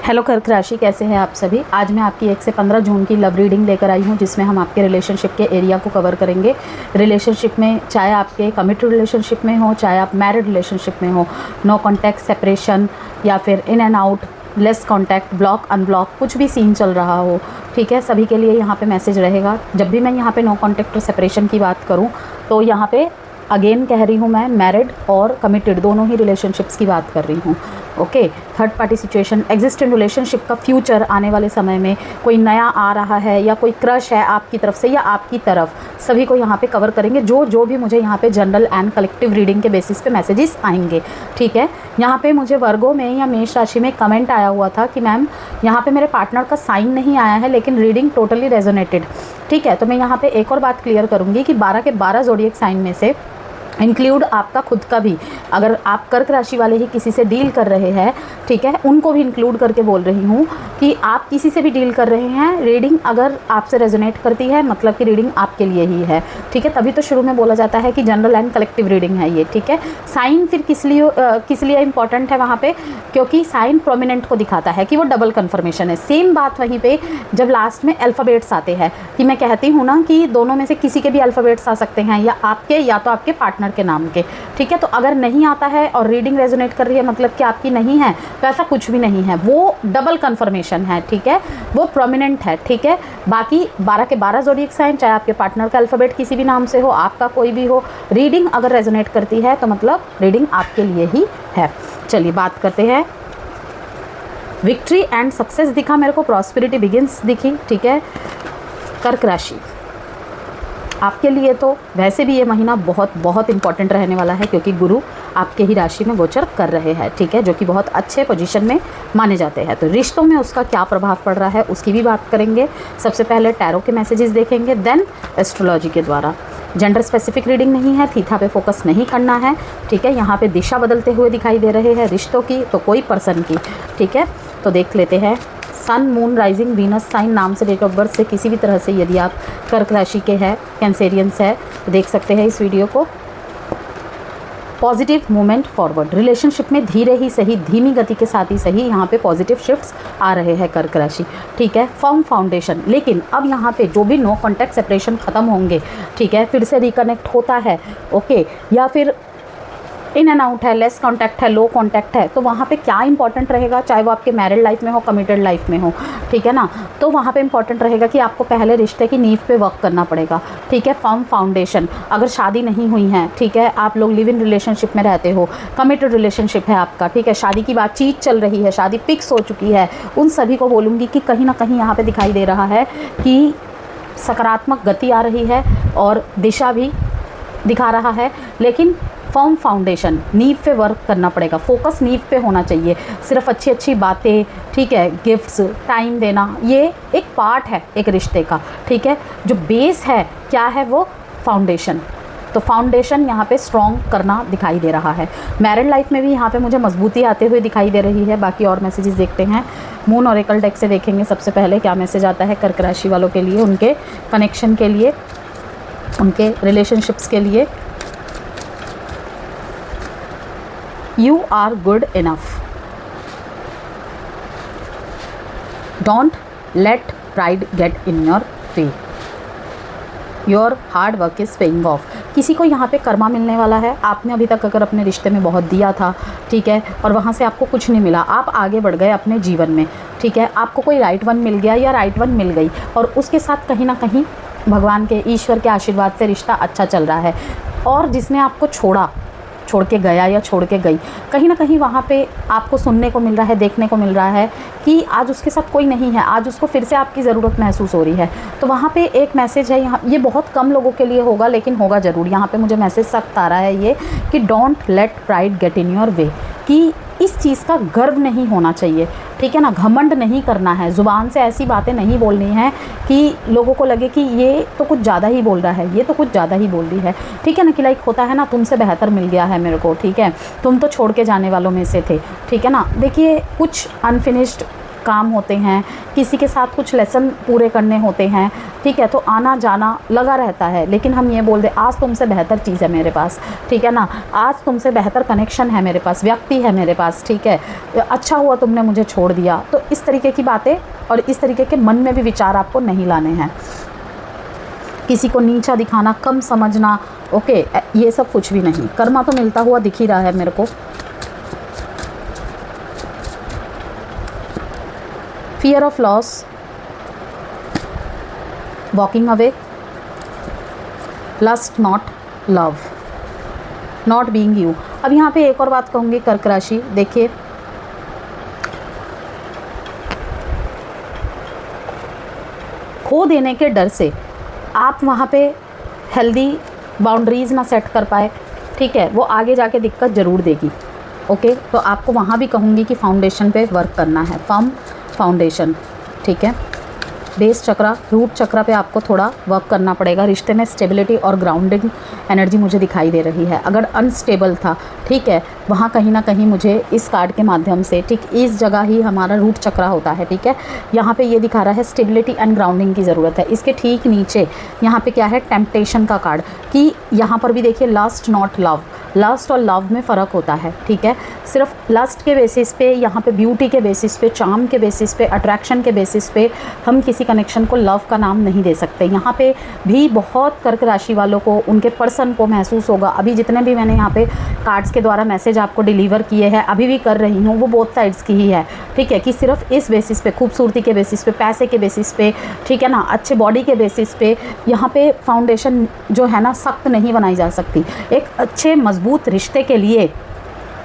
Hello कर्क राशि, कैसे हैं आप सभी। आज मैं आपकी 1 से 15 जून की लव रीडिंग लेकर आई हूं, जिसमें हम आपके रिलेशनशिप के एरिया को कवर करेंगे। रिलेशनशिप में, चाहे आपके कमिटेड रिलेशनशिप में हो, चाहे आप मैरिड रिलेशनशिप में हो, नो कॉन्टैक्ट, सेपरेशन या फिर in and out, less contact, block unblock, कुछ भी सीन चल रहा हो, ठीक है, सभी के लिए यहाँ पे मैसेज रहेगा। जब भी मैं यहाँ पे नो कॉन्टैक्ट और सेपरेशन की बात करूँ तो यहाँ पे अगेन कह रही हूँ, मैं मैरिड और कमिटेड दोनों ही रिलेशनशिप्स की बात कर रही हूँ। Okay, third party situation, existing relationship का फ्यूचर आने वाले समय में कोई नया आ रहा है या कोई क्रश है आपकी तरफ से या आपकी तरफ, सभी को यहाँ पे कवर करेंगे। जो भी मुझे यहाँ पे जनरल एंड कलेक्टिव रीडिंग के बेसिस पे मैसेजेस आएंगे, ठीक है। यहाँ पे मुझे वर्गो में या मेष राशि में कमेंट आया हुआ था कि मैम यहाँ पे मेरे पार्टनर का साइन नहीं आया है लेकिन रीडिंग टोटली रेजोनेटेड, ठीक है। तो मैं यहाँ पे एक और बात क्लियर करूँगी कि 12 के 12 ज़ोडिएक साइन में से इंक्लूड आपका खुद का भी, अगर आप कर्क राशि वाले ही किसी से डील कर रहे हैं, ठीक है, उनको भी इंक्लूड करके बोल रही हूँ कि आप किसी से भी डील कर रहे हैं, रीडिंग अगर आपसे रेजोनेट करती है मतलब कि रीडिंग आपके लिए ही है, ठीक है। तभी तो शुरू में बोला जाता है कि जनरल एंड कलेक्टिव रीडिंग है ये, ठीक है। साइन फिर किस लिए इंपॉर्टेंट है वहाँ पे, क्योंकि साइन प्रोमिनेंट को दिखाता है कि वो डबल कन्फर्मेशन है। सेम बात वहीं पे जब लास्ट में अल्फ़ाबेट्स आते हैं कि मैं कहती हूँ ना कि दोनों में से किसी के भी अल्फ़ाबेट्स आ सकते हैं, या आपके या तो आपके पार्टनर के नाम के, ठीक है। तो अगर नहीं आता है और रीडिंग रेजोनेट कर रही है मतलब कि आपकी नहीं है, तो ऐसा कुछ भी नहीं है, वो डबल कंफर्मेशन है, ठीक है, वो प्रोमिनेंट है, ठीक है। बाकी 12 के 12 ज़ोडिएक साइन, चाहे आपके पार्टनर का अल्फ़ाबेट किसी भी नाम से हो, आपका कोई भी हो, रीडिंग अगर रेजोनेट करती है तो मतलब रीडिंग आपके लिए ही है। चलिए बात करते हैं। विक्ट्री एंड सक्सेस दिखा मेरे को, प्रॉस्पेरिटी बिगिंस दिखी, ठीक है। कर्क राशि आपके लिए तो वैसे भी ये महीना बहुत बहुत इंपॉर्टेंट रहने वाला है, क्योंकि गुरु आपके ही राशि में गोचर कर रहे हैं, ठीक है, जो कि बहुत अच्छे पोजीशन में माने जाते हैं। तो रिश्तों में उसका क्या प्रभाव पड़ रहा है उसकी भी बात करेंगे। सबसे पहले टैरो के मैसेजेस देखेंगे, देन एस्ट्रोलॉजी के द्वारा। जेंडर स्पेसिफिक रीडिंग नहीं है, थीथा पे फोकस नहीं करना है, ठीक है। यहाँ पे दिशा बदलते हुए दिखाई दे रहे हैं रिश्तों की, तो कोई पर्सन की, ठीक है। तो देख लेते हैं। सन, मून, राइजिंग, वीनस साइन नाम से, डेट ऑफ बर्थ से किसी भी तरह से यदि आप कर्क राशि के हैं, कैंसेरियंस है, तो देख सकते हैं इस वीडियो को। पॉजिटिव मूवमेंट फॉरवर्ड, रिलेशनशिप में धीरे ही सही, धीमी गति के साथ ही सही यहाँ पे पॉजिटिव शिफ्ट्स आ रहे हैं कर्क राशि, ठीक है। फर्म फाउंडेशन, लेकिन अब यहाँ पे जो भी नो कॉन्टैक्ट सेपरेशन ख़त्म होंगे, ठीक है, फिर से रिकनेक्ट होता है, ओके, या फिर इन एंड आउट है, लेस कॉन्टैक्ट है, लो कॉन्टैक्ट है, तो वहाँ पे क्या इंपॉर्टेंट रहेगा, चाहे वो आपके मैरिड लाइफ में हो, कमिटेड लाइफ में हो, ठीक है ना। तो वहाँ पे इंपॉर्टेंट रहेगा कि आपको पहले रिश्ते की नींव पे वर्क करना पड़ेगा, ठीक है। फर्म फाउंडेशन, अगर शादी नहीं हुई है, ठीक है, आप लोग लिव इन रिलेशनशिप में रहते हो, कमिटेड रिलेशनशिप है आपका, ठीक है, शादी की बातचीत चल रही है, शादी फिक्स हो चुकी है, उन सभी को बोलूँगी कि कहीं ना कहीं यहाँ पर दिखाई दे रहा है कि सकारात्मक गति आ रही है और दिशा भी दिखा रहा है, लेकिन फर्म फाउंडेशन, नींव पे वर्क करना पड़ेगा, फोकस नींव पे होना चाहिए। सिर्फ अच्छी अच्छी बातें, ठीक है, गिफ्ट्स, टाइम देना, ये एक पार्ट है एक रिश्ते का, ठीक है। जो बेस है क्या है, वो फाउंडेशन। तो फाउंडेशन यहाँ पे स्ट्रॉन्ग करना दिखाई दे रहा है। मैरिड लाइफ में भी यहाँ पे मुझे मजबूती आते हुए दिखाई दे रही है। बाकी और मैसेजेस देखते हैं। मून ऑरेकल डेक से देखेंगे सबसे पहले क्या मैसेज आता है कर्क राशि वालों के लिए, उनके कनेक्शन के लिए, उनके रिलेशनशिप्स के लिए। You are good enough. Don't let pride get in your way. Your hard work is paying off. किसी को यहाँ पे कर्मा मिलने वाला है। आपने अभी तक अगर अपने रिश्ते में बहुत दिया था, ठीक है, और वहाँ से आपको कुछ नहीं मिला, आप आगे बढ़ गए अपने जीवन में, ठीक है, आपको कोई राइट वन मिल गया या राइट वन मिल गई, और उसके साथ कहीं ना कहीं भगवान के, ईश्वर के आशीर्वाद से रिश्ता अच्छा चल रहा है। और जिसने आपको छोड़ के गया या छोड़ के गई, कहीं ना कहीं वहाँ पे आपको सुनने को मिल रहा है, देखने को मिल रहा है कि आज उसके साथ कोई नहीं है, आज उसको फिर से आपकी ज़रूरत महसूस हो रही है। तो वहाँ पे एक मैसेज है, यहाँ ये बहुत कम लोगों के लिए होगा लेकिन होगा ज़रूर। यहाँ पे मुझे मैसेज सख्त आ रहा है ये कि don't let pride get in your way, कि इस चीज़ का गर्व नहीं होना चाहिए, ठीक है ना, घमंड नहीं करना है, ज़ुबान से ऐसी बातें नहीं बोलनी है कि लोगों को लगे कि ये तो कुछ ज़्यादा ही बोल रहा है, ये तो कुछ ज़्यादा ही बोल रही है, ठीक है ना, कि लाइक होता है ना, तुमसे बेहतर मिल गया है मेरे को, ठीक है, तुम तो छोड़ के जाने वालों में से थे, ठीक है ना। देखिए कुछ अनफिनिश्ड काम होते हैं, किसी के साथ कुछ लेसन पूरे करने होते हैं, ठीक है, तो आना जाना लगा रहता है। लेकिन हम ये बोल दें आज तुमसे बेहतर चीज़ है मेरे पास, ठीक है ना, आज तुमसे बेहतर कनेक्शन है मेरे पास, व्यक्ति है मेरे पास, ठीक है, अच्छा हुआ तुमने मुझे छोड़ दिया। तो इस तरीके की बातें और इस तरीके के मन में भी विचार आपको नहीं लाने हैं। किसी को नीचा दिखाना, कम समझना, ओके, ये सब कुछ भी नहीं। कर्मा तो मिलता हुआ दिख ही रहा है मेरे को। Fear of loss, walking away, lust not love, not being you. अब यहाँ पे एक और बात कहूँगी कर्क राशि, देखिए खो देने के डर से आप वहाँ पे हेल्दी बाउंड्रीज़ ना सेट कर पाए, ठीक है, वो आगे जाके दिक्कत ज़रूर देगी। ओके, तो आपको वहाँ भी कहूँगी कि फाउंडेशन पे वर्क करना है, फर्म फाउंडेशन, ठीक है। बेस चक्रा, रूट चक्रा पे आपको थोड़ा वर्क करना पड़ेगा। रिश्ते में स्टेबिलिटी और ग्राउंडिंग एनर्जी मुझे दिखाई दे रही है। अगर अनस्टेबल था, ठीक है, वहाँ कहीं ना कहीं मुझे इस कार्ड के माध्यम से, ठीक, इस जगह ही हमारा रूट चक्रा होता है, ठीक है, यहाँ पे ये दिखा रहा है स्टेबिलिटी एंड ग्राउंडिंग की ज़रूरत है। इसके ठीक नीचे यहाँ पे क्या है, टेम्पटेशन का कार्ड, कि यहाँ पर भी देखिए लस्ट नॉट लव, लस्ट और लव में फ़र्क होता है, ठीक है। सिर्फ लस्ट के बेसिस पे, यहाँ पे ब्यूटी के बेसिस पे, चार्म के बेसिस पे, अट्रैक्शन के बेसिस पे हम किसी कनेक्शन को लव का नाम नहीं दे सकते। यहाँ पे भी बहुत कर्क राशि वालों को, उनके पर्सन को महसूस होगा। अभी जितने भी मैंने यहाँ पे कार्ड्स के द्वारा मैसेज आपको डिलीवर किए हैं, अभी भी कर रही हूँ, वो बोथ साइड्स की ही है, ठीक है, कि सिर्फ इस बेसिस पे, खूबसूरती के बेसिस पे, पैसे के बेसिस पे, ठीक है ना, अच्छे बॉडी के बेसिस पे यहाँ पे फाउंडेशन जो है ना सख्त नहीं बनाई जा सकती। एक अच्छे मजबूत रिश्ते के लिए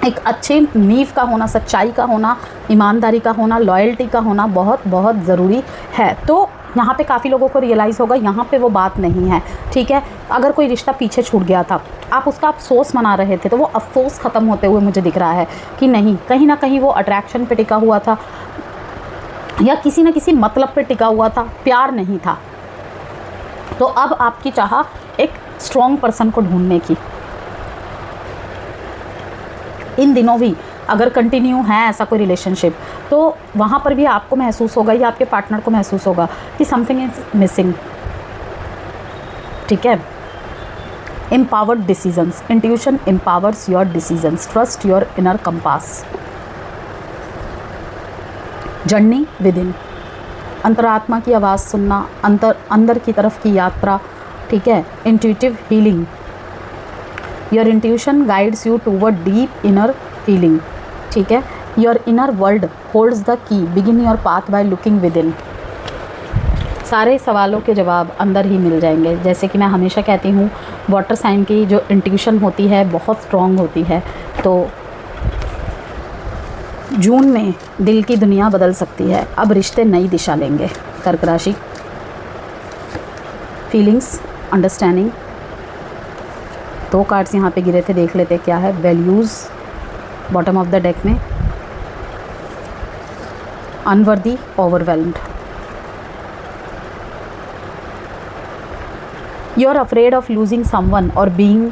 एक अच्छे नींव का होना, सच्चाई का होना, ईमानदारी का होना, लॉयल्टी का होना बहुत बहुत ज़रूरी है। तो यहाँ पे काफ़ी लोगों को रियलाइज़ होगा यहाँ पे वो बात नहीं है, ठीक है। अगर कोई रिश्ता पीछे छूट गया था, आप उसका अफसोस मना रहे थे, तो वो अफसोस ख़त्म होते हुए मुझे दिख रहा है कि नहीं, कहीं ना कहीं वो अट्रैक्शन पे टिका हुआ था या किसी न किसी मतलब पे टिका हुआ था, प्यार नहीं था। तो अब आपकी चाह एक स्ट्रॉन्ग पर्सन को ढूंढने की। इन दिनों भी अगर कंटिन्यू है ऐसा कोई रिलेशनशिप, तो वहाँ पर भी आपको महसूस होगा या आपके पार्टनर को महसूस होगा कि समथिंग इज मिसिंग, ठीक है। Empowered decisions, intuition empowers your decisions, trust your inner compass, journey with in, अंतरात्मा की आवाज़ सुनना, अंदर की तरफ की यात्रा, ठीक है। Intuitive healing, your intuition guides you toward deep inner healing, ठीक है। Your inner world holds the key, begin your path by looking with in. सारे सवालों के जवाब अंदर ही मिल जाएंगे। जैसे कि मैं हमेशा कहती हूँ, वाटर साइन की जो इंट्यूशन होती है बहुत स्ट्रॉन्ग होती है। तो जून में दिल की दुनिया बदल सकती है। अब रिश्ते नई दिशा लेंगे। कर्क राशि, फीलिंग्स, अंडरस्टैंडिंग, दो कार्ड्स यहाँ पे गिरे थे, देख लेते क्या है। Values bottom of the deck में, unworthy, overwhelmed, you are afraid of losing someone और being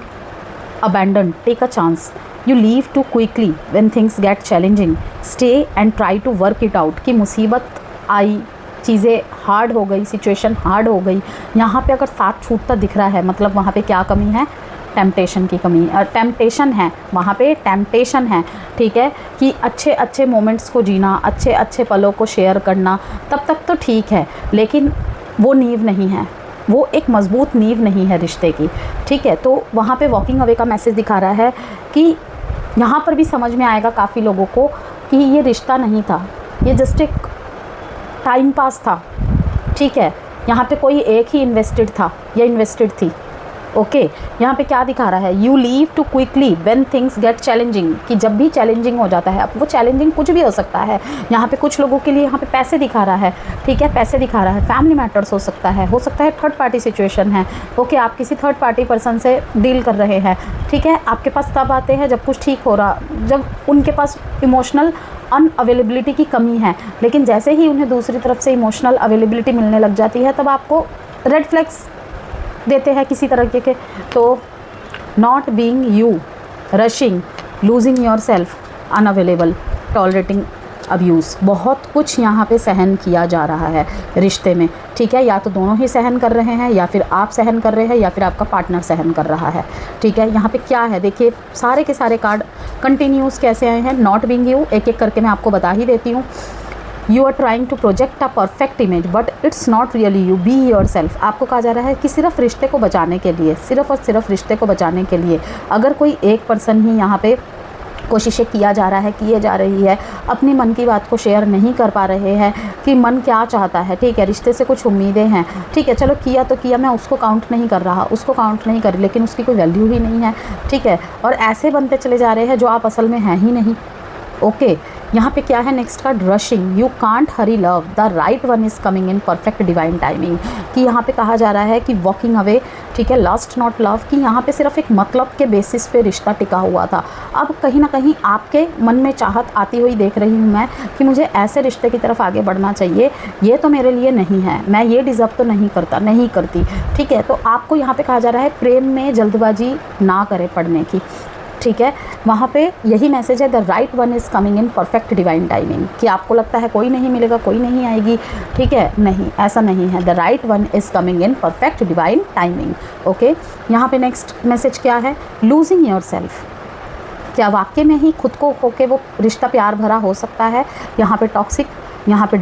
abandoned, take a chance, you leave too quickly when things get challenging, stay and try to work it out। कि मुसीबत आई, चीज़ें hard हो गई, situation hard हो गई, यहाँ पे अगर साथ छूटता दिख रहा है, मतलब वहाँ पे क्या कमी है, टेम्पटेशन की कमी, टेम्पटेशन है वहाँ पे, टेम्पटेशन है, ठीक है, कि अच्छे अच्छे मोमेंट्स को जीना, अच्छे अच्छे पलों को शेयर करना, तब तक तो ठीक है, लेकिन वो नींव नहीं है, वो एक मज़बूत नींव नहीं है रिश्ते की, ठीक है। तो वहाँ पे वॉकिंग अवे का मैसेज दिखा रहा है कि यहाँ पर भी समझ में आएगा काफ़ी लोगों को कि ये रिश्ता नहीं था, ये जस्ट एक टाइम पास था, ठीक है। यहाँ पे कोई एक ही इन्वेस्टेड था या इन्वेस्टेड थी, ओके। यहाँ पे क्या दिखा रहा है, you leave too quickly when things get challenging, कि जब भी चैलेंजिंग हो जाता है, अब वो चैलेंजिंग कुछ भी हो सकता है। यहाँ पे कुछ लोगों के लिए यहाँ पे पैसे दिखा रहा है, ठीक है, पैसे दिखा रहा है, फैमिली मैटर्स हो सकता है थर्ड पार्टी सिचुएशन है, ओके। आप किसी थर्ड पार्टी पर्सन से डील कर रहे हैं, ठीक है। आपके पास तब आते हैं जब कुछ ठीक हो रहा, जब उनके पास इमोशनल अनअवेलेबिलिटी की कमी है, लेकिन जैसे ही उन्हें दूसरी तरफ से इमोशनल अवेलेबिलिटी मिलने लग जाती है, तब आपको रेड फ्लैग्स देते हैं किसी तरह के। तो not being you, rushing, losing your self, unavailable, tolerating abuse, बहुत कुछ यहाँ पे सहन किया जा रहा है रिश्ते में, ठीक है। या तो दोनों ही सहन कर रहे हैं, या फिर आप सहन कर रहे हैं, या फिर आपका पार्टनर सहन कर रहा है, ठीक है। यहाँ पे क्या है देखिए, सारे के सारे कार्ड कंटिन्यूस कैसे आए हैं, नॉट बीइंग यू, एक एक करके मैं आपको बता ही देती हूँ। You are trying to project a perfect image but it's not really you, be yourself. आपको कहा जा रहा है कि सिर्फ रिश्ते को बचाने के लिए, सिर्फ और सिर्फ रिश्ते को बचाने के लिए अगर कोई एक पर्सन ही यहाँ पे कोशिशें किया जा रहा है, किए जा रही है, अपनी मन की बात को शेयर नहीं कर पा रहे हैं कि मन क्या चाहता है, ठीक है, रिश्ते से कुछ उम्मीदें हैं, ठीक है, चलो किया तो किया, मैं उसको काउंट नहीं कर रहा, उसको काउंट नहीं कर, लेकिन उसकी कोई वैल्यू ही नहीं है, ठीक है, और ऐसे बनते चले जा रहे हैं जो आप असल में हैं ही नहीं। ओके, यहाँ पे क्या है next card, rushing, you can't Hari love, the right one is coming in perfect divine timing. कि यहाँ पे कहा जा रहा है कि वॉकिंग अवे, ठीक है, लस्ट नॉट लव, कि यहाँ पे सिर्फ एक मतलब के बेसिस पे रिश्ता टिका हुआ था। अब कहीं ना कहीं आपके मन में चाहत आती हुई देख रही हूँ मैं कि मुझे ऐसे रिश्ते की तरफ आगे बढ़ना चाहिए, ये तो मेरे लिए नहीं है, मैं ये डिज़र्व तो नहीं करता, नहीं करती, ठीक है। तो आपको यहाँ पे कहा जा रहा है प्रेम में जल्दबाजी ना करें पड़ने की, ठीक है। वहाँ पे यही मैसेज है, the right one is coming in perfect divine timing, कि आपको लगता है कोई नहीं मिलेगा, कोई नहीं आएगी, ठीक है, नहीं, ऐसा नहीं है, the right one is coming in perfect divine timing. Okay, यहाँ पे नेक्स्ट मैसेज क्या है, लूजिंग योर सेल्फ, क्या वाकई में ही खुद को होके वो रिश्ता प्यार भरा हो सकता है। यहाँ पे टॉक्सिक, यहाँ पे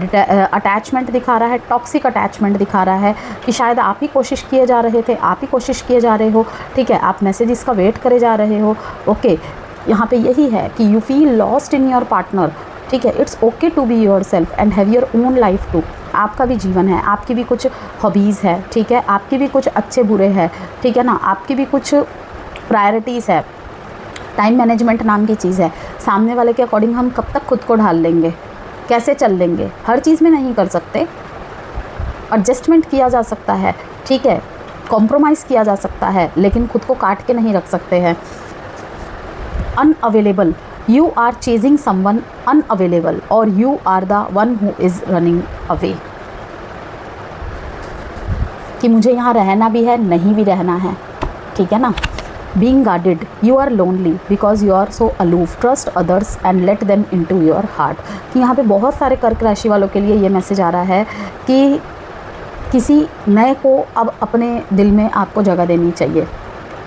अटैचमेंट दिखा रहा है, टॉक्सिक अटैचमेंट दिखा रहा है कि शायद आप ही कोशिश किए जा रहे थे, आप ही कोशिश किए जा रहे हो, ठीक है, आप मैसेजेस का वेट करे जा रहे हो। ओके, यहाँ पे यही है कि you feel lost in your partner, ठीक है, it's okay to be yourself and have your own life too. आपका भी जीवन है, आपकी भी कुछ हॉबीज़ है, ठीक है, आपकी भी कुछ अच्छे बुरे हैं, ठीक है ना, आपकी भी कुछ प्रायोरिटीज़ है, टाइम मैनेजमेंट नाम की चीज़ है। सामने वाले के अकॉर्डिंग हम कब तक खुद को ढाल लेंगे, कैसे चल लेंगे, हर चीज़ में नहीं कर सकते, एडजस्टमेंट किया जा सकता है, ठीक है, कॉम्प्रोमाइज़ किया जा सकता है, लेकिन खुद को काट के नहीं रख सकते हैं। Unavailable, you are chasing someone unavailable और you are the one who is running away, कि मुझे यहाँ रहना भी है, नहीं भी रहना है, ठीक है ना। Being guarded, you are lonely because you are so aloof, trust others and let them into your heart। कि यहाँ पे बहुत सारे कर्क राशि वालों के लिए ये मैसेज आ रहा है कि किसी नए को अब अपने दिल में आपको जगह देनी चाहिए,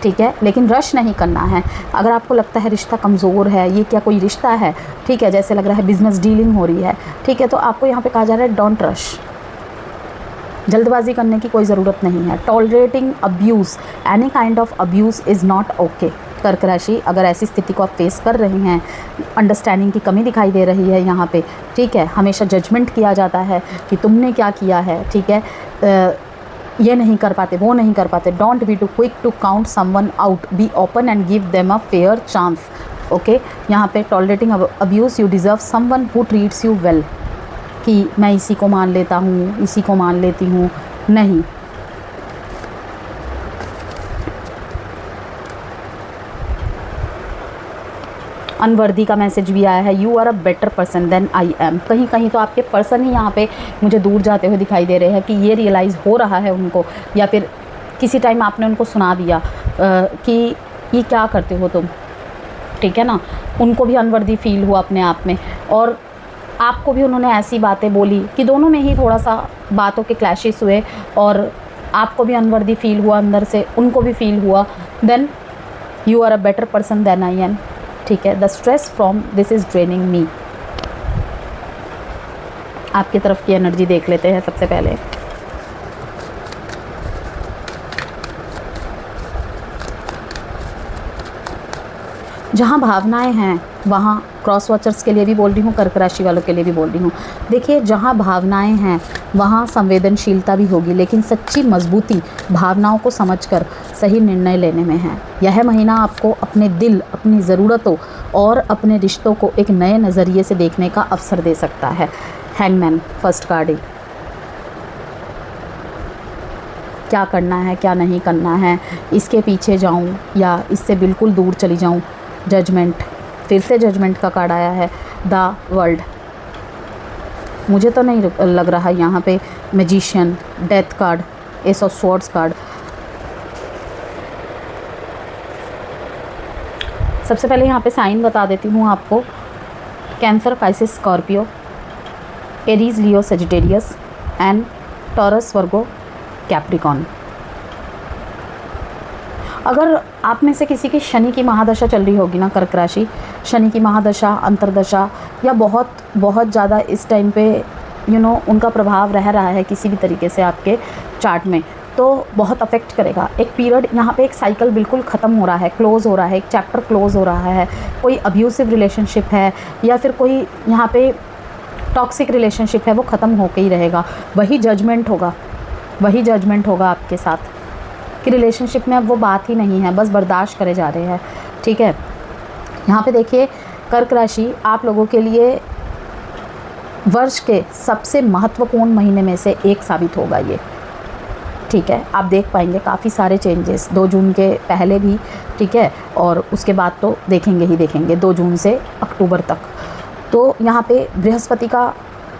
ठीक है, लेकिन रश नहीं करना है। अगर आपको लगता है रिश्ता कमज़ोर है, ये क्या कोई रिश्ता है, ठीक है, जैसे लग रहा है बिज़नेस डीलिंग हो रही है, ठीक है, तो आपको यहाँ पे कहा जा रहा है डोंट रश, जल्दबाजी करने की कोई ज़रूरत नहीं है। Tolerating abuse, any kind of abuse is not okay. कर्क राशि, अगर ऐसी स्थिति को आप फेस कर रहे हैं, अंडरस्टैंडिंग की कमी दिखाई दे रही है यहाँ पे, ठीक है, हमेशा जजमेंट किया जाता है कि तुमने क्या किया है, ठीक है, ये नहीं कर पाते, वो नहीं कर पाते। Don't be too quick to count someone out, be open and give them a fair chance. Okay, यहाँ पे tolerating abuse, you deserve someone who treats you well, कि मैं इसी को मान लेता हूँ, इसी को मान लेती हूँ, नहीं। अनवर्दी का मैसेज भी आया है, you are a better person than I am. कहीं कहीं तो आपके पर्सन ही यहाँ पे मुझे दूर जाते हुए दिखाई दे रहे हैं कि ये रियलाइज़ हो रहा है उनको, या फिर किसी टाइम आपने उनको सुना दिया कि ये क्या करते हो तुम, ठीक है ना। उनको भी अनवर्दी फील हुआ अपने आप में, और आपको भी उन्होंने ऐसी बातें बोली कि दोनों में ही थोड़ा सा बातों के क्लैशेस हुए, और आपको भी अनवर्दी फील हुआ अंदर से, उनको भी फील हुआ। Then you are a better person than I am, ठीक है। The stress from this is draining me. आपकी तरफ की एनर्जी देख लेते हैं सबसे पहले। जहाँ भावनाएं हैं वहाँ क्रॉस वॉचर्स के लिए भी बोल रही हूँ, कर्क राशि वालों के लिए भी बोल रही हूँ। देखिए, जहाँ भावनाएं हैं वहाँ संवेदनशीलता भी होगी, लेकिन सच्ची मजबूती भावनाओं को समझकर सही निर्णय लेने में है। यह महीना आपको अपने दिल, अपनी ज़रूरतों और अपने रिश्तों को एक नए नज़रिए से देखने का अवसर दे सकता है। हैंगमैन फर्स्ट कार्ड ही, क्या करना है, क्या नहीं करना है, इसके पीछे जाऊँ या इससे बिल्कुल दूर चली जाऊँ। जजमेंट, फिर से जजमेंट का कार्ड आया है, द वर्ल्ड। मुझे तो नहीं लग रहा है यहाँ पे। Magician, death card, S of swords card. सबसे पहले यहाँ पे साइन बता देती हूँ आपको cancer, Pisces, Scorpio, Aries, Leo, Sagittarius and taurus, Virgo, Capricorn. अगर आप में से किसी की शनि की महादशा चल रही होगी ना, कर्क राशि, शनि की महादशा, अंतरदशा या बहुत ज़्यादा इस टाइम पे उनका प्रभाव रह रहा है किसी भी तरीके से आपके चार्ट में, तो बहुत अफेक्ट करेगा। एक पीरियड यहाँ पे, एक साइकिल बिल्कुल ख़त्म हो रहा है, क्लोज़ हो रहा है, एक चैप्टर क्लोज़ हो रहा है। कोई अब्यूसिव रिलेशनशिप है या फिर कोई यहाँ पे टॉक्सिक रिलेशनशिप है, वो ख़त्म होके ही रहेगा। वही जजमेंट होगा आपके साथ कि रिलेशनशिप में अब वो बात ही नहीं है, बस बर्दाश्त करे जा रहे हैं। ठीक है, यहाँ पे देखिए कर्क राशि आप लोगों के लिए वर्ष के सबसे महत्वपूर्ण महीने में से एक साबित होगा ये। ठीक है, आप देख पाएंगे काफ़ी सारे चेंजेस 2 जून के पहले भी। ठीक है, और उसके बाद तो देखेंगे ही देखेंगे 2 जून से अक्टूबर तक। तो यहाँ पे बृहस्पति का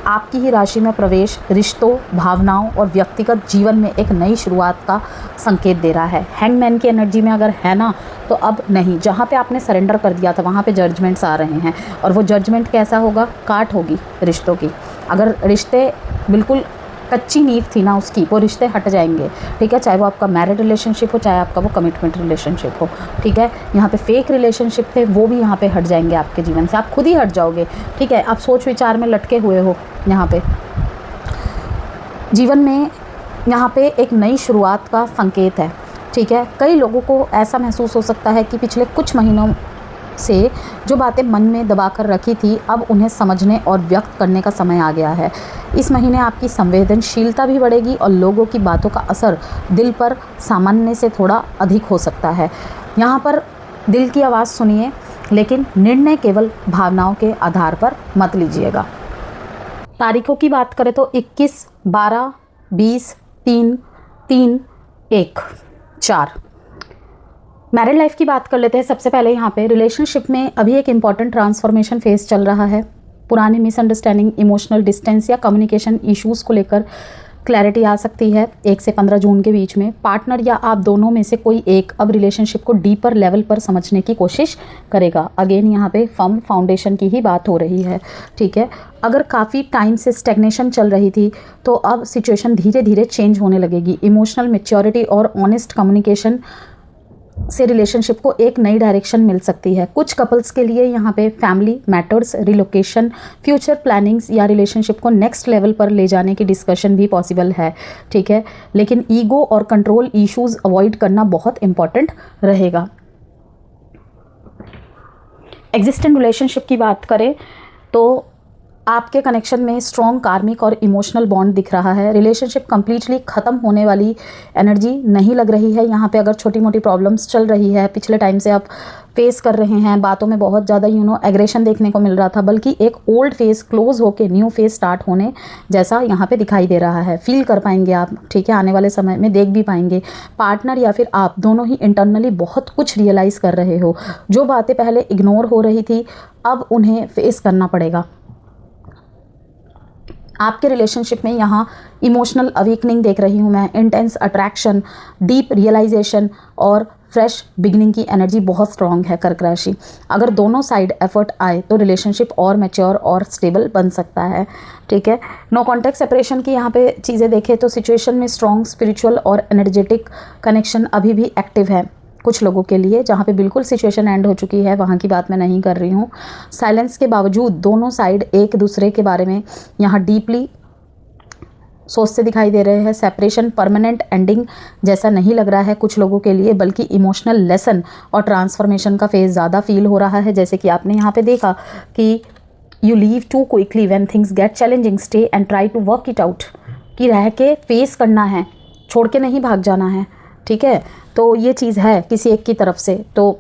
आपकी ही राशि में प्रवेश रिश्तों, भावनाओं और व्यक्तिगत जीवन में एक नई शुरुआत का संकेत दे रहा है। हैंगमैन की एनर्जी में अगर है ना, तो अब नहीं, जहाँ पे आपने सरेंडर कर दिया था वहाँ पे जजमेंट्स आ रहे हैं। और वो जजमेंट कैसा होगा? काट होगी रिश्तों की। अगर रिश्ते बिल्कुल कच्ची नींव थी ना उसकी, वो रिश्ते हट जाएंगे। ठीक है, चाहे वो आपका मैरिड रिलेशनशिप हो, चाहे आपका वो कमिटमेंट रिलेशनशिप हो। ठीक है, यहाँ पे फेक रिलेशनशिप थे वो भी यहाँ पे हट जाएंगे आपके जीवन से, आप खुद ही हट जाओगे। ठीक है, आप सोच विचार में लटके हुए हो यहाँ पे। जीवन में यहाँ पे एक नई शुरुआत का संकेत है। ठीक है, कई लोगों को ऐसा महसूस हो सकता है कि पिछले कुछ महीनों से जो बातें मन में दबा कर रखी थी, अब उन्हें समझने और व्यक्त करने का समय आ गया है। इस महीने आपकी संवेदनशीलता भी बढ़ेगी और लोगों की बातों का असर दिल पर सामान्य से थोड़ा अधिक हो सकता है। यहाँ पर दिल की आवाज़ सुनिए, लेकिन निर्णय केवल भावनाओं के आधार पर मत लीजिएगा। तारीखों की बात करें तो 21, 12, 20, 3, 3, 1, 4। मैरिड लाइफ की बात कर लेते हैं। सबसे पहले यहाँ पे रिलेशनशिप में अभी एक इम्पॉर्टेंट ट्रांसफॉर्मेशन फेज चल रहा है। पुरानी मिसअंडरस्टैंडिंग, इमोशनल डिस्टेंस या कम्युनिकेशन इश्यूज़ को लेकर क्लैरिटी आ सकती है 1 से 15 जून के बीच में। पार्टनर या आप दोनों में से कोई एक अब रिलेशनशिप को डीपर लेवल पर समझने की कोशिश करेगा। अगेन यहाँ पे फर्म फाउंडेशन की ही बात हो रही है। ठीक है, अगर काफ़ी टाइम से स्टेग्नेशन चल रही थी तो अब सिचुएशन धीरे धीरे चेंज होने लगेगी। इमोशनल मैच्योरिटी और ऑनेस्ट कम्युनिकेशन से रिलेशनशिप को एक नई डायरेक्शन मिल सकती है। कुछ कपल्स के लिए यहाँ पे family matters, relocation, future plannings या रिलेशनशिप को नेक्स्ट लेवल पर ले जाने की डिस्कशन भी पॉसिबल है। ठीक है, लेकिन ईगो और कंट्रोल इश्यूज अवॉइड करना बहुत इंपॉर्टेंट रहेगा। एग्जिस्टिंग रिलेशनशिप की बात करें तो आपके कनेक्शन में स्ट्रॉन्ग कार्मिक और इमोशनल बॉन्ड दिख रहा है। रिलेशनशिप कंप्लीटली ख़त्म होने वाली एनर्जी नहीं लग रही है। यहाँ पे अगर छोटी मोटी प्रॉब्लम्स चल रही है, पिछले टाइम से आप फेस कर रहे हैं, बातों में बहुत ज़्यादा एग्रेशन देखने को मिल रहा था, बल्कि एक ओल्ड फेस क्लोज होके न्यू फेस स्टार्ट होने जैसा यहाँ पे दिखाई दे रहा है। फील कर पाएंगे आप। ठीक है, आने वाले समय में देख भी पाएंगे। पार्टनर या फिर आप दोनों ही इंटरनली बहुत कुछ रियलाइज़ कर रहे हो। जो बातें पहले इग्नोर हो रही थी अब उन्हें फेस करना पड़ेगा। आपके रिलेशनशिप में यहाँ इमोशनल अवेकनिंग देख रही हूँ मैं। इंटेंस अट्रैक्शन, डीप रियलाइजेशन और फ्रेश बिगिनिंग की एनर्जी बहुत स्ट्रॉन्ग है कर्क राशि। अगर दोनों साइड एफर्ट आए तो रिलेशनशिप और मैच्योर और स्टेबल बन सकता है। ठीक है, नो कॉन्टैक्ट सेपरेशन की यहाँ पे चीज़ें देखें तो सिचुएशन में स्ट्रॉन्ग स्पिरिचुअल और एनर्जेटिक कनेक्शन अभी भी एक्टिव है कुछ लोगों के लिए। जहाँ पे बिल्कुल सिचुएशन एंड हो चुकी है वहाँ की बात मैं नहीं कर रही हूँ। साइलेंस के बावजूद दोनों साइड एक दूसरे के बारे में यहाँ डीपली सोचते दिखाई दे रहे हैं। सेपरेशन परमानेंट एंडिंग जैसा नहीं लग रहा है कुछ लोगों के लिए, बल्कि इमोशनल लेसन और ट्रांसफॉर्मेशन का फेज़ ज़्यादा फील हो रहा है। जैसे कि आपने यहाँ पे देखा कि you leave too quickly when things get challenging, stay and try to work it out, कि रह के फेस करना है, छोड़ के नहीं भाग जाना है। ठीक है, तो ये चीज़ है किसी एक की तरफ से। तो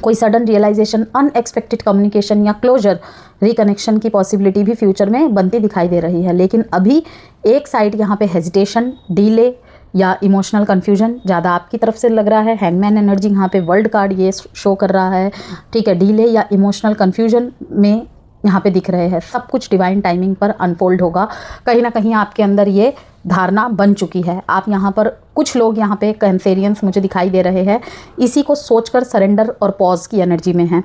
कोई सडन रियलाइजेशन, अनएक्सपेक्टेड कम्युनिकेशन या क्लोजर, रिकनेक्शन की पॉसिबिलिटी भी फ्यूचर में बनती दिखाई दे रही है। लेकिन अभी एक साइड यहाँ पे हेजिटेशन, डिले या इमोशनल कन्फ्यूजन ज़्यादा आपकी तरफ से लग रहा है। हैंगमैन एनर्जी यहाँ पे वर्ल्ड कार्ड ये शो कर रहा है। ठीक है, डिले या इमोशनल कन्फ्यूजन में यहाँ पे दिख रहे हैं। सब कुछ डिवाइन टाइमिंग पर अनफोल्ड होगा। कहीं ना कहीं आपके अंदर ये धारणा बन चुकी है। आप यहाँ पर कुछ लोग यहाँ पे कैंसेरियंस मुझे दिखाई दे रहे हैं, इसी को सोचकर सरेंडर और पॉज की एनर्जी में हैं।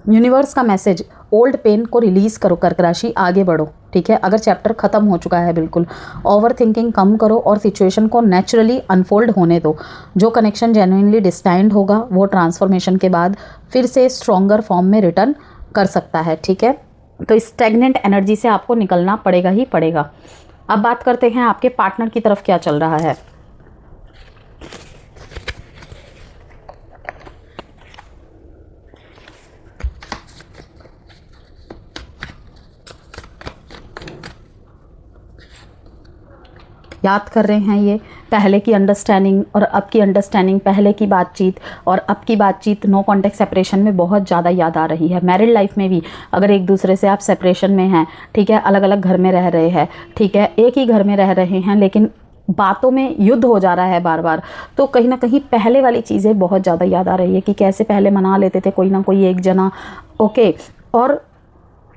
यूनिवर्स का मैसेज ओल्ड पेन को रिलीज़ करो कर्क राशि, आगे बढ़ो, ठीक है। अगर चैप्टर ख़त्म हो चुका है बिल्कुल, ओवर थिंकिंग कम करो और सिचुएशन को नेचुरली अनफोल्ड होने दो। जो कनेक्शन जेन्युइनली डिस्टाइंड होगा वो ट्रांसफॉर्मेशन के बाद फिर से स्ट्रॉन्गर फॉर्म में रिटर्न कर सकता है, ठीक है। तो स्टैग्नेंट एनर्जी से आपको निकलना पड़ेगा ही पड़ेगा। अब बात करते हैं आपके पार्टनर की तरफ क्या चल रहा है। याद कर रहे हैं ये पहले की अंडरस्टैंडिंग और अब की अंडरस्टैंडिंग, पहले की बातचीत और अब की बातचीत नो कॉन्टेक्ट सेपरेशन में बहुत ज़्यादा याद आ रही है। मैरिड लाइफ में भी अगर एक दूसरे से आप सेपरेशन में हैं, ठीक है, अलग अलग घर में रह रहे हैं, ठीक है, एक ही घर में रह रहे हैं लेकिन बातों में युद्ध हो जा रहा है बार बार, तो कहीं ना कहीं पहले वाली चीज़ें बहुत ज़्यादा याद आ रही है कि कैसे पहले मना लेते थे कोई ना कोई एक जना, ओके। और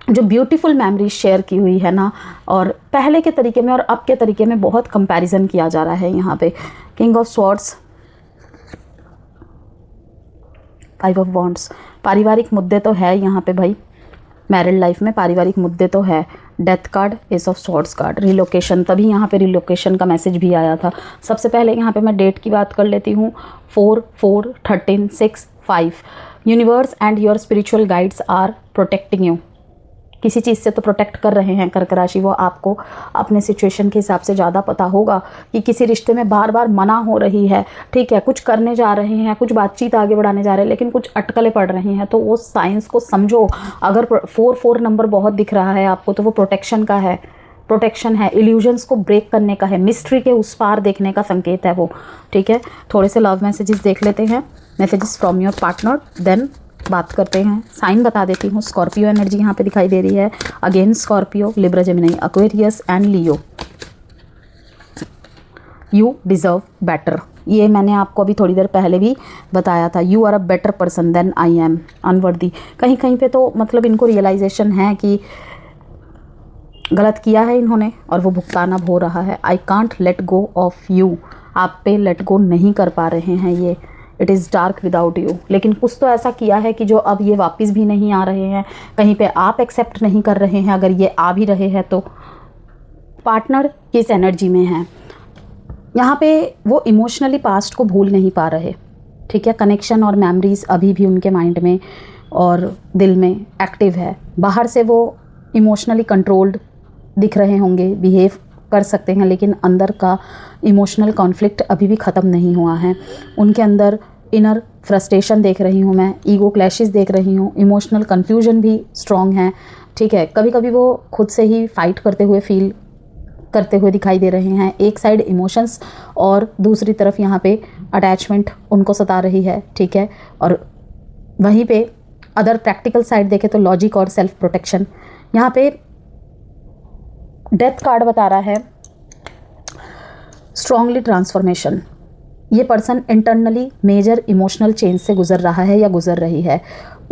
जो ब्यूटीफुल मेमोरीज शेयर की हुई है ना, और पहले के तरीके में और अब के तरीके में बहुत कंपैरिजन किया जा रहा है यहाँ पे। King of swords, 5 of wands, पारिवारिक मुद्दे तो है यहाँ पे भाई, मैरिड लाइफ में पारिवारिक मुद्दे तो है। Death card, S of swords card, relocation, तभी यहाँ पे रिलोकेशन का मैसेज भी आया था। सबसे पहले यहाँ पे मैं डेट की बात कर लेती हूँ, 4, 4, 13, 6, 5। Universe and your spiritual guides are protecting you. किसी चीज़ से तो प्रोटेक्ट कर रहे हैं कर्क राशि, वो आपको अपने सिचुएशन के हिसाब से ज़्यादा पता होगा कि किसी रिश्ते में बार बार मना हो रही है, ठीक है, कुछ करने जा रहे हैं, कुछ बातचीत आगे बढ़ाने जा रहे हैं लेकिन कुछ अटकलें पड़ रही हैं, तो वो साइंस को समझो। अगर 4 नंबर बहुत दिख रहा है आपको तो वो प्रोटेक्शन का है, प्रोटेक्शन है, इल्यूजन्स को ब्रेक करने का है, मिस्ट्री के उस पार देखने का संकेत है वो, ठीक है। थोड़े से लव मैसेजेस देख लेते हैं, messages from your partner, then बात करते हैं। साइन बता देती हूँ, स्कॉर्पियो एनर्जी यहाँ पे दिखाई दे रही है, again Scorpio, Libra, Gemini, Aquarius and Leo. You deserve better, ये मैंने आपको अभी थोड़ी देर पहले भी बताया था। You are a better person than I am unworthy. कहीं कहीं पे तो मतलब इनको रियलाइजेशन है कि गलत किया है इन्होंने और वो भुगतान अब हो रहा है। I can't let go of you, आप पे लेट गो नहीं कर पा रहे हैं ये। It is dark without you, लेकिन कुछ तो ऐसा किया है कि जो अब ये वापस भी नहीं आ रहे हैं, कहीं पे आप एक्सेप्ट नहीं कर रहे हैं। अगर ये आ भी रहे हैं तो पार्टनर किस एनर्जी में है, यहाँ पे वो इमोशनली पास्ट को भूल नहीं पा रहे, ठीक है। कनेक्शन और मेमोरीज अभी भी उनके माइंड में और दिल में एक्टिव है। बाहर से वो इमोशनली कंट्रोल्ड दिख रहे होंगे, बिहेव कर सकते हैं, लेकिन अंदर का इमोशनल कॉन्फ्लिक्ट अभी भी ख़त्म नहीं हुआ है। उनके अंदर इनर फ्रस्ट्रेशन देख रही हूँ मैं, ईगो क्लैशेस देख रही हूँ, इमोशनल कन्फ्यूजन भी स्ट्रॉन्ग है, ठीक है। कभी कभी वो खुद से ही फाइट करते हुए फील करते हुए दिखाई दे रहे हैं। एक साइड इमोशंस और दूसरी तरफ यहाँ पे अटैचमेंट उनको सता रही है, ठीक है। और वहीं पे अदर प्रैक्टिकल साइड देखें तो लॉजिक और सेल्फ प्रोटेक्शन। यहाँ पे डेथ कार्ड बता रहा है स्ट्रॉन्गली ट्रांसफॉर्मेशन। ये person internally major emotional change से गुजर रहा है या गुजर रही है।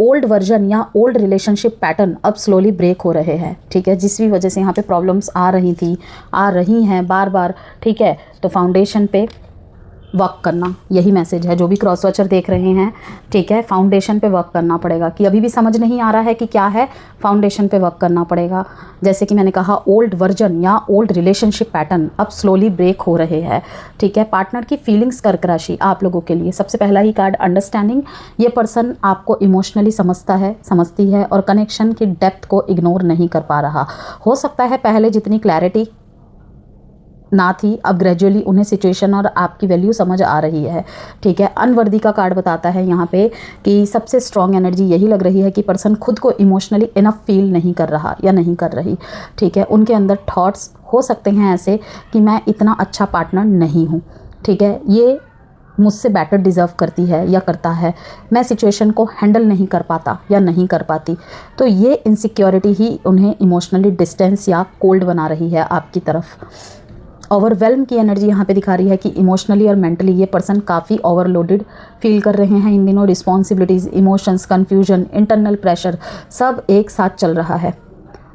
ओल्ड वर्जन या ओल्ड रिलेशनशिप पैटर्न अब स्लोली ब्रेक हो रहे हैं, ठीक है। जिस भी वजह से यहाँ पे प्रॉब्लम्स आ रही हैं बार बार, ठीक है। तो फाउंडेशन पे वर्क करना, यही मैसेज है। जो भी क्रॉस वॉचर देख रहे हैं, ठीक है, फाउंडेशन पे वर्क करना पड़ेगा कि अभी भी समझ नहीं आ रहा है कि क्या है, फाउंडेशन पे वर्क करना पड़ेगा। जैसे कि मैंने कहा, ओल्ड वर्जन या ओल्ड रिलेशनशिप पैटर्न अब स्लोली ब्रेक हो रहे हैं, ठीक है। पार्टनर की फीलिंग्स कर्क राशि आप लोगों के लिए सबसे पहला ही कार्ड अंडरस्टैंडिंग। ये पर्सन आपको इमोशनली समझती है और कनेक्शन की डेप्थ को इग्नोर नहीं कर पा रहा। हो सकता है पहले जितनी क्लैरिटी ना थी, अब ग्रेजुअली उन्हें सिचुएशन और आपकी वैल्यू समझ आ रही है, ठीक है। अनवर्दी का कार्ड बताता है यहाँ पे कि सबसे स्ट्रॉन्ग एनर्जी यही लग रही है कि पर्सन खुद को इमोशनली इनफ फील नहीं कर रहा या नहीं कर रही, ठीक है। उनके अंदर थॉट्स हो सकते हैं ऐसे कि मैं इतना अच्छा पार्टनर नहीं हूँ, ठीक है, ये मुझसे बेटर डिज़र्व करती है या करता है, मैं सिचुएशन को हैंडल नहीं कर पाता या नहीं कर पाती। तो ये इनसिक्योरिटी ही उन्हें इमोशनली डिस्टेंस या कोल्ड बना रही है आपकी तरफ। ओवरवेल्म की एनर्जी यहाँ पे दिखा रही है कि इमोशनली और मेंटली ये पर्सन काफ़ी ओवरलोडेड फील कर रहे हैं इन दिनों। Responsibilities, emotions, confusion, internal pressure सब एक साथ चल रहा है।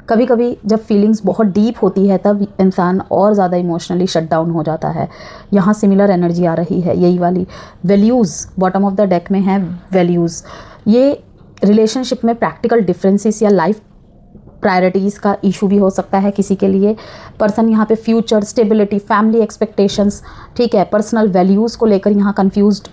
कभी कभी जब फीलिंग्स बहुत डीप होती है तब इंसान और ज़्यादा इमोशनली शट डाउन हो जाता है। यहाँ सिमिलर एनर्जी आ रही है, यही वाली। Values bottom of the deck में है, वैल्यूज़। ये रिलेशनशिप में प्रैक्टिकल डिफरेंसेस या लाइफ प्रायोरिटीज़ का इशू भी हो सकता है किसी के लिए। पर्सन यहाँ पे फ्यूचर, स्टेबिलिटी, फैमिली एक्सपेक्टेशंस, ठीक है, पर्सनल वैल्यूज़ को लेकर यहाँ कंफ्यूज्ड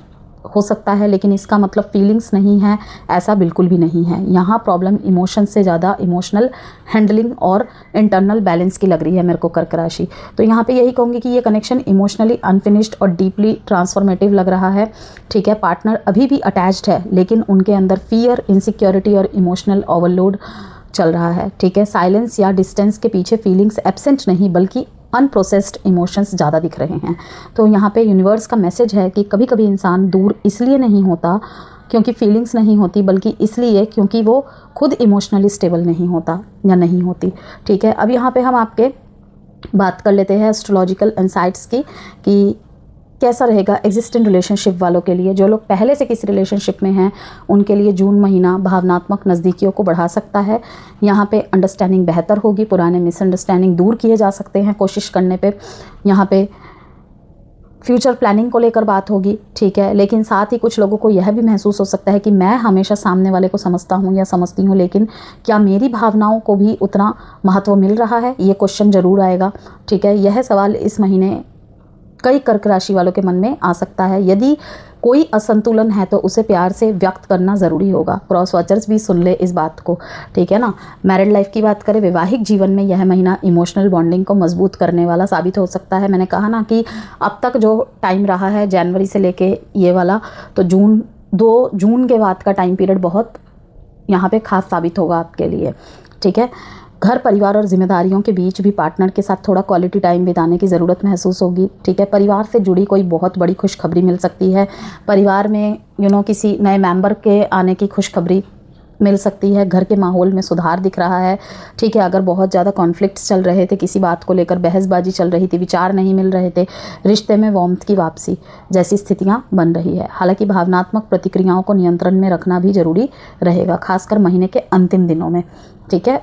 हो सकता है, लेकिन इसका मतलब फीलिंग्स नहीं है, ऐसा बिल्कुल भी नहीं है। यहाँ प्रॉब्लम इमोशन से ज़्यादा इमोशनल हैंडलिंग और इंटरनल बैलेंस की लग रही है मेरे को कर्क राशि। तो यहाँ पे यही कहूँगी कि ये कनेक्शन इमोशनली अनफिनिश्ड और डीपली ट्रांसफॉर्मेटिव लग रहा है, ठीक है। पार्टनर अभी भी अटैच्ड है, लेकिन उनके अंदर फियर, इनसिक्योरिटी और इमोशनल ओवरलोड चल रहा है, ठीक है। साइलेंस या डिस्टेंस के पीछे फीलिंग्स एब्सेंट नहीं बल्कि अनप्रोसेस्ड इमोशंस ज़्यादा दिख रहे हैं। तो यहाँ पे यूनिवर्स का मैसेज है कि कभी कभी इंसान दूर इसलिए नहीं होता क्योंकि फीलिंग्स नहीं होती, बल्कि इसलिए क्योंकि वो खुद इमोशनली स्टेबल नहीं होता या नहीं होती, ठीक है। अब यहाँ पे हम आपके बात कर लेते हैं एस्ट्रोलॉजिकल इंसाइट्स की कि कैसा रहेगा एग्जिस्टिंग रिलेशनशिप वालों के लिए। जो लोग पहले से किसी रिलेशनशिप में हैं उनके लिए जून महीना भावनात्मक नज़दीकियों को बढ़ा सकता है। यहाँ पे अंडरस्टैंडिंग बेहतर होगी, पुराने मिसअंडरस्टैंडिंग दूर किए जा सकते हैं कोशिश करने पे। यहाँ पे फ्यूचर प्लानिंग को लेकर बात होगी, ठीक है। लेकिन साथ ही कुछ लोगों को यह भी महसूस हो सकता है कि मैं हमेशा सामने वाले को समझता हूँ या समझती हूँ, लेकिन क्या मेरी भावनाओं को भी उतना महत्व मिल रहा है, ये क्वेश्चन ज़रूर आएगा, ठीक है। यह सवाल इस महीने कई कर्क राशि वालों के मन में आ सकता है। यदि कोई असंतुलन है तो उसे प्यार से व्यक्त करना ज़रूरी होगा। क्रॉस वॉचर्स भी सुन ले इस बात को, ठीक है ना। मैरिड लाइफ की बात करें, वैवाहिक जीवन में यह महीना इमोशनल बॉन्डिंग को मजबूत करने वाला साबित हो सकता है। मैंने कहा ना कि अब तक जो टाइम रहा है जनवरी से लेके ये वाला, तो 2 जून के बाद का टाइम पीरियड बहुत यहाँ पे खास साबित होगा आपके लिए, ठीक है। घर परिवार और जिम्मेदारियों के बीच भी पार्टनर के साथ थोड़ा क्वालिटी टाइम बिताने की ज़रूरत महसूस होगी, ठीक है। परिवार से जुड़ी कोई बहुत बड़ी खुशखबरी मिल सकती है। परिवार में किसी नए मेंबर के आने की खुशखबरी मिल सकती है। घर के माहौल में सुधार दिख रहा है, ठीक है। अगर बहुत ज़्यादा कॉन्फ्लिक्ट्स चल रहे थे, किसी बात को लेकर बहसबाजी चल रही थी, विचार नहीं मिल रहे थे, रिश्ते में वार्मथ की वापसी जैसी स्थितियाँ बन रही है। हालांकि भावनात्मक प्रतिक्रियाओं को नियंत्रण में रखना भी ज़रूरी रहेगा, खासकर महीने के अंतिम दिनों में, ठीक है।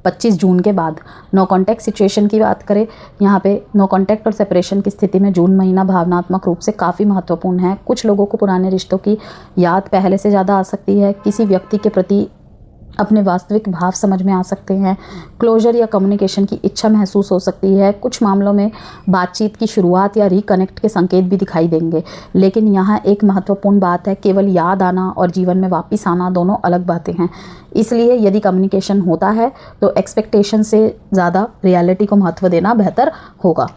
25 जून के बाद नो कॉन्टैक्ट सिचुएशन की बात करें, यहाँ पे नो कॉन्टैक्ट और सेपरेशन की स्थिति में जून महीना भावनात्मक रूप से काफ़ी महत्वपूर्ण है। कुछ लोगों को पुराने रिश्तों की याद पहले से ज़्यादा आ सकती है। किसी व्यक्ति के प्रति अपने वास्तविक भाव समझ में आ सकते हैं। क्लोजर या कम्युनिकेशन की इच्छा महसूस हो सकती है। कुछ मामलों में बातचीत की शुरुआत या रिकनेक्ट के संकेत भी दिखाई देंगे। लेकिन यहाँ एक महत्वपूर्ण बात है, केवल याद आना और जीवन में वापस आना दोनों अलग बातें हैं। इसलिए यदि कम्युनिकेशन होता है तो एक्सपेक्टेशन से ज़्यादा रियलिटी को महत्व देना बेहतर होगा।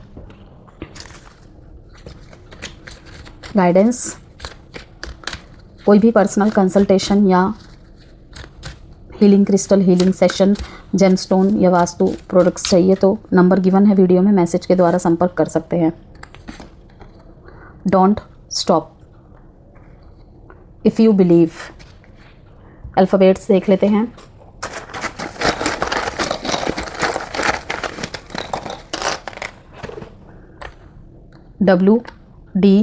गाइडेंस, कोई भी पर्सनल कंसल्टेशन या healing crystal, healing session, gemstone या वास्तु प्रोडक्ट्स चाहिए तो नंबर गिवन है वीडियो में, मैसेज के द्वारा संपर्क कर सकते हैं। Don't stop if you believe. Alphabets देख लेते हैं। WDX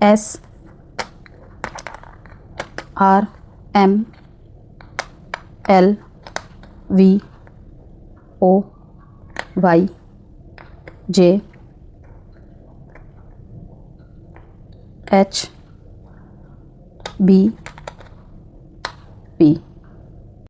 SRMLVOYJHBP।